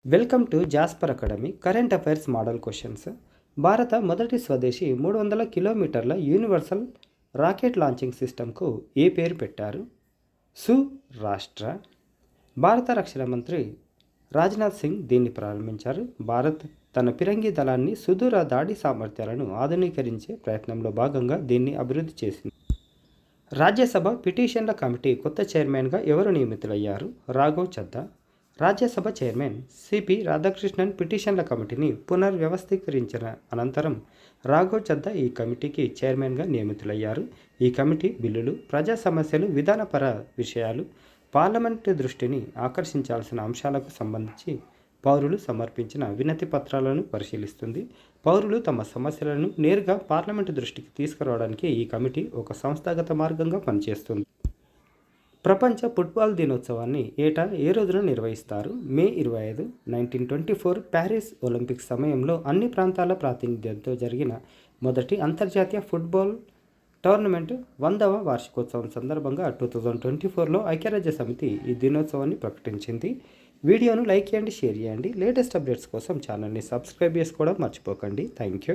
Welcome to Jasper academy current affairs model questions. భారత మొదటి స్వదేశీ 300 కిలోమీటర్ల యూనివర్సల్ రాకెట్ లాంచింగ్ సిస్టమ్కు ఏ పేరు పెట్టారు? రాష్ట్ర. భారత రక్షణ మంత్రి రాజ్నాథ్ సింగ్ దీన్ని ప్రారంభించారు. భారత్ తన ఫిరంగి దళాన్ని సుదూర దాడి సామర్థ్యాలను ఆధునీకరించే ప్రయత్నంలో భాగంగా దీన్ని అభివృద్ధి చేసింది. రాజ్యసభ పిటిషన్ల కమిటీ కొత్త చైర్మన్గా ఎవరు నియమితులయ్యారు? రాఘవ్ చద్దా. రాజ్యసభ చైర్మన్ సిపి రాధాకృష్ణన్ పిటిషన్ల కమిటీని పునర్వ్యవస్థీకరించిన అనంతరం రాఘవ్ చద్దా ఈ కమిటీకి చైర్మన్గా నియమితులయ్యారు. ఈ కమిటీ బిల్లులు, ప్రజా సమస్యలు, విధానపర విషయాలు, పార్లమెంటు దృష్టిని ఆకర్షించాల్సిన అంశాలకు సంబంధించి పౌరులు సమర్పించిన వినతి పత్రాలను పరిశీలిస్తుంది. పౌరులు తమ సమస్యలను నేరుగా పార్లమెంటు దృష్టికి తీసుకురావడానికి ఈ కమిటీ ఒక సంస్థాగత మార్గంగా పనిచేస్తుంది. ప్రపంచ ఫుట్బాల్ దినోత్సవాన్ని ఏటా ఏ రోజున నిర్వహిస్తారు? మే 25, 1924 ప్యారిస్ ఒలింపిక్స్ సమయంలో అన్ని ప్రాంతాల ప్రాతినిధ్యంతో జరిగిన మొదటి అంతర్జాతీయ ఫుట్బాల్ టోర్నమెంట్ 100వ వార్షికోత్సవం సందర్భంగా 2024లో ఐక్యరాజ్య సమితి ఈ దినోత్సవాన్ని ప్రకటించింది. వీడియోను లైక్ చేయండి, షేర్ చేయండి. లేటెస్ట్ అప్డేట్స్ కోసం ఛానల్ని సబ్స్క్రైబ్ చేసుకోవడం మర్చిపోకండి. Thank you.